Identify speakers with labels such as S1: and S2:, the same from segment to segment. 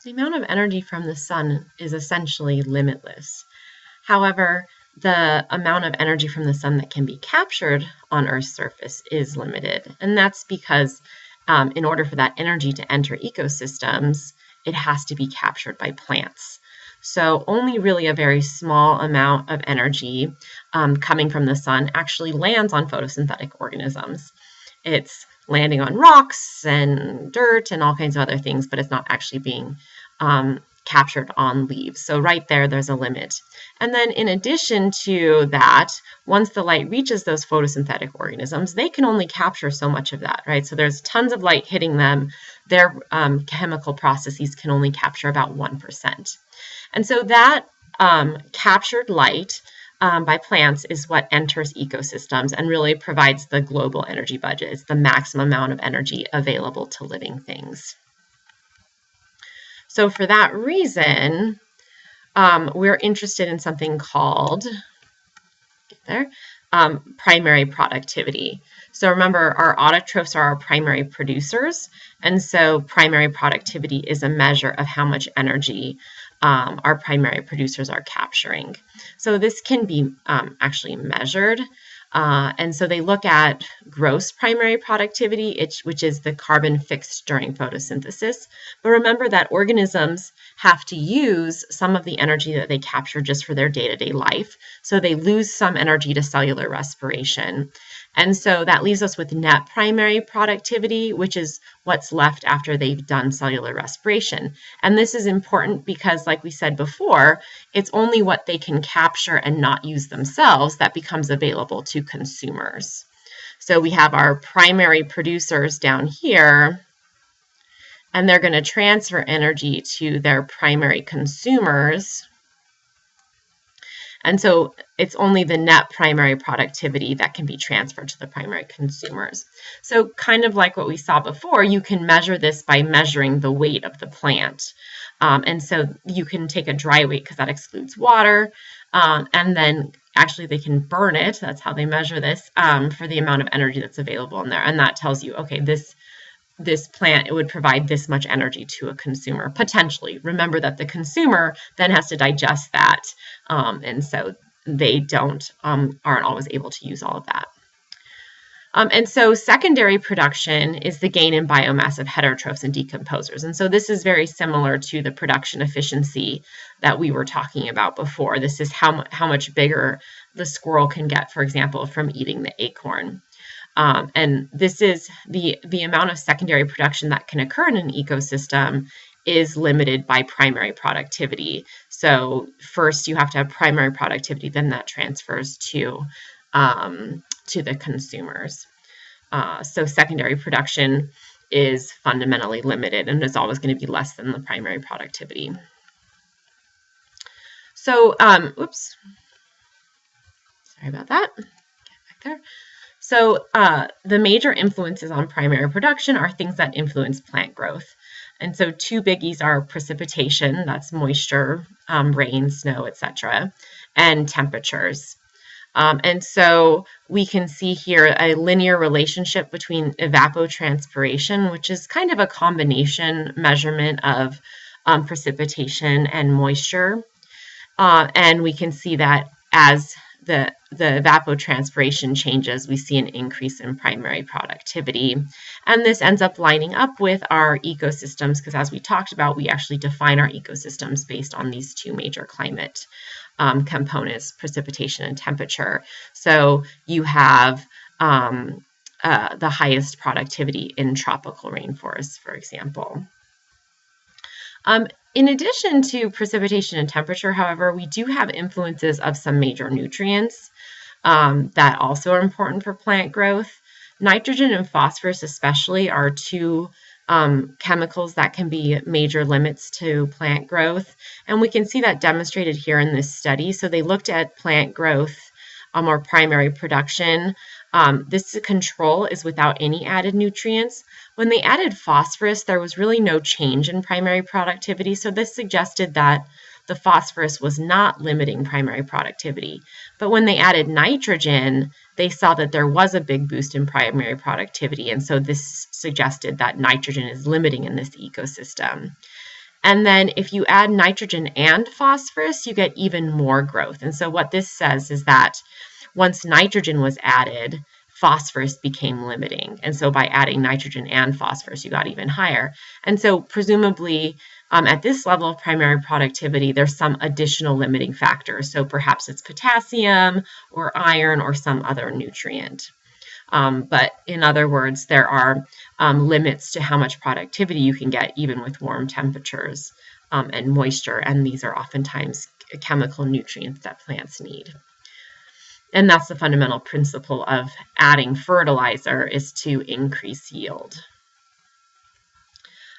S1: The amount of energy from the sun is essentially limitless. However, the amount of energy from the sun that can be captured on Earth's surface is limited. And that's because in order for that energy to enter ecosystems, it has to be captured by plants. So only really a very small amount of energy coming from the sun actually lands on photosynthetic organisms. It's landing on rocks and dirt and all kinds of other things, but it's not actually being captured on leaves. So right there, there's a limit. And then in addition to that, once the light reaches those photosynthetic organisms, they can only capture so much of that, right? So there's tons of light hitting them. Their chemical processes can only capture about 1%. And so that captured light by plants is what enters ecosystems and really provides the global energy budget. It's the maximum amount of energy available to living things. So for that reason, we're interested in something called primary productivity. So remember, our autotrophs are our primary producers, and so primary productivity is a measure of how much energy our primary producers are capturing. So this can be actually measured. And so they look at gross primary productivity, which is the carbon fixed during photosynthesis. But remember that organisms have to use some of the energy that they capture just for their day-to-day life. So they lose some energy to cellular respiration. And so that leaves us with net primary productivity, which is what's left after they've done cellular respiration. And this is important because, like we said before, it's only what they can capture and not use themselves that becomes available to consumers. So we have our primary producers down here, and they're going to transfer energy to their primary consumers. And so it's only the net primary productivity that can be transferred to the primary consumers. So kind of like what we saw before, you can measure this by measuring the weight of the plant. And so you can take a dry weight because that excludes water. And then actually they can burn it. That's how they measure this for the amount of energy that's available in there. And that tells you, okay, this plant, it would provide this much energy to a consumer, potentially. Remember that the consumer then has to digest that, and so they aren't always able to use all of that. And so secondary production is the gain in biomass of heterotrophs and decomposers. And so this is very similar to the production efficiency that we were talking about before. This is how much bigger the squirrel can get, for example, from eating the acorn. And this is the amount of secondary production that can occur in an ecosystem is limited by primary productivity. So first you have to have primary productivity, then that transfers to the consumers. So secondary production is fundamentally limited and is always going to be less than the primary productivity. So, oops, sorry about that. Get back there. So the major influences on primary production are things that influence plant growth. And so two biggies are precipitation, that's moisture, rain, snow, etc., and temperatures. And so we can see here a linear relationship between evapotranspiration, which is kind of a combination measurement of precipitation and moisture. And we can see that as the evapotranspiration changes, we see an increase in primary productivity. And this ends up lining up with our ecosystems because, as we talked about, we actually define our ecosystems based on these two major climate components, precipitation and temperature. So you have the highest productivity in tropical rainforests, for example. In addition to precipitation and temperature, however, we do have influences of some major nutrients that also are important for plant growth. Nitrogen and phosphorus especially are two chemicals that can be major limits to plant growth. And we can see that demonstrated here in this study. So they looked at plant growth or primary production. This control is without any added nutrients. When they added phosphorus, there was really no change in primary productivity. So this suggested that the phosphorus was not limiting primary productivity. But when they added nitrogen, they saw that there was a big boost in primary productivity. And so this suggested that nitrogen is limiting in this ecosystem. And then if you add nitrogen and phosphorus, you get even more growth. And so what this says is that once nitrogen was added, phosphorus became limiting. And so by adding nitrogen and phosphorus, you got even higher. And so presumably at this level of primary productivity, there's some additional limiting factor. So perhaps it's potassium or iron or some other nutrient. But in other words, there are limits to how much productivity you can get even with warm temperatures and moisture. And these are oftentimes chemical nutrients that plants need. And that's the fundamental principle of adding fertilizer, is to increase yield.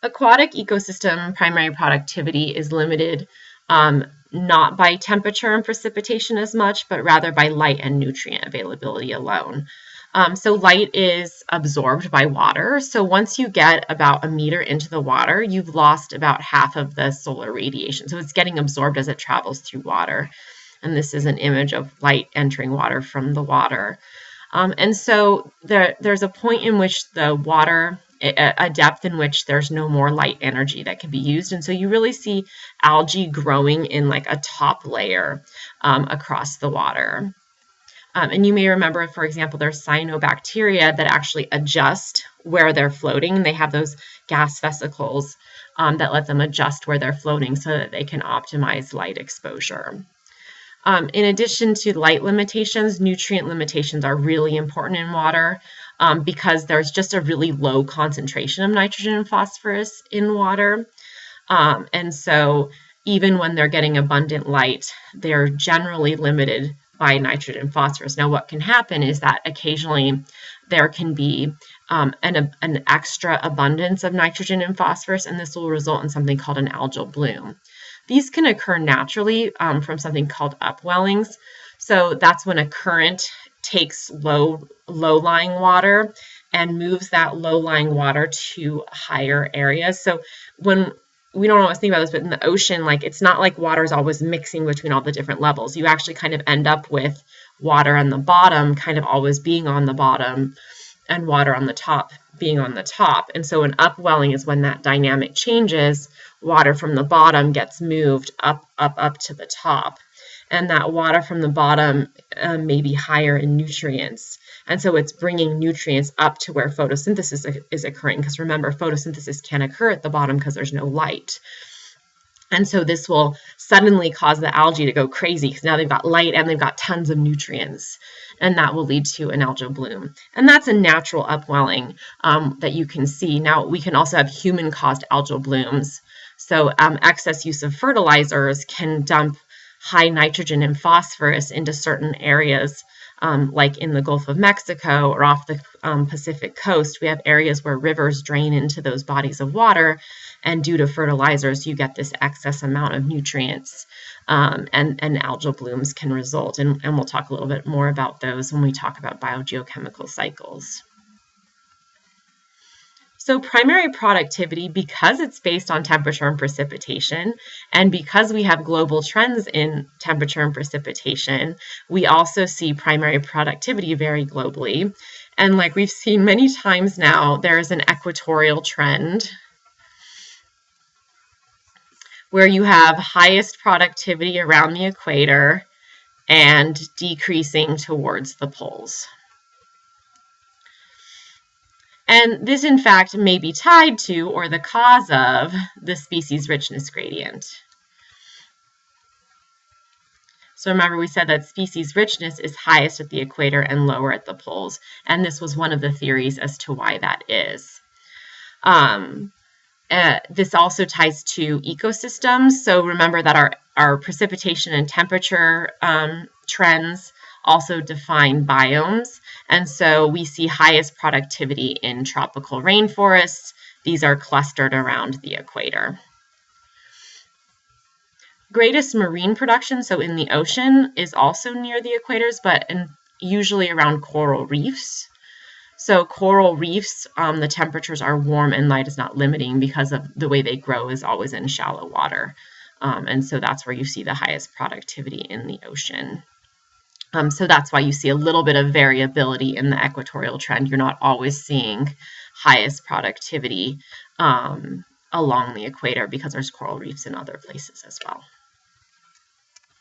S1: Aquatic ecosystem primary productivity is limited not by temperature and precipitation as much, but rather by light and nutrient availability alone. So light is absorbed by water. So once you get about 1 meter into the water, you've lost about half of the solar radiation. So it's getting absorbed as it travels through water. And this is an image of light entering water from the water. And so there's a point in which the water, a depth in which there's no more light energy that can be used. And so you really see algae growing in like a top layer across the water. And you may remember, for example, there's cyanobacteria that actually adjust where they're floating. They have those gas vesicles that let them adjust where they're floating so that they can optimize light exposure. In addition to light limitations, nutrient limitations are really important in water because there's just a really low concentration of nitrogen and phosphorus in water. And so even when they're getting abundant light, they're generally limited by nitrogen and phosphorus. Now, what can happen is that occasionally there can be an extra abundance of nitrogen and phosphorus, and this will result in something called an algal bloom. These can occur naturally from something called upwellings. So that's when a current takes low-lying water and moves that low-lying water to higher areas. So when we don't always think about this, but in the ocean, like it's not like water is always mixing between all the different levels. You actually kind of end up with water on the bottom kind of always being on the bottom and water on the top being on the top. And so an upwelling is when that dynamic changes. Water from the bottom gets moved up to the top. And that water from the bottom may be higher in nutrients. And so it's bringing nutrients up to where photosynthesis is occurring. Because remember, photosynthesis can't occur at the bottom because there's no light. And so this will suddenly cause the algae to go crazy because now they've got light and they've got tons of nutrients. And that will lead to an algal bloom. And that's a natural upwelling that you can see. Now, we can also have human-caused algal blooms. So excess use of fertilizers can dump high nitrogen and phosphorus into certain areas, like in the Gulf of Mexico or off the Pacific coast. We have areas where rivers drain into those bodies of water, and due to fertilizers, you get this excess amount of nutrients, and algal blooms can result. And we'll talk a little bit more about those when we talk about biogeochemical cycles. So primary productivity, because it's based on temperature and precipitation, and because we have global trends in temperature and precipitation, we also see primary productivity vary globally. And like we've seen many times now, there is an equatorial trend where you have highest productivity around the equator and decreasing towards the poles. And this, in fact, may be tied to or the cause of the species richness gradient. So remember, we said that species richness is highest at the equator and lower at the poles. And this was one of the theories as to why that is. This also ties to ecosystems. So remember that our precipitation and temperature trends also define biomes. And so we see highest productivity in tropical rainforests. These are clustered around the equator. Greatest marine production, so in the ocean, is also near the equators, but usually around coral reefs. So coral reefs, the temperatures are warm and light is not limiting because of the way they grow is always in shallow water. And so that's where you see the highest productivity in the ocean. So that's why you see a little bit of variability in the equatorial trend. You're not always seeing highest productivity along the equator because there's coral reefs in other places as well.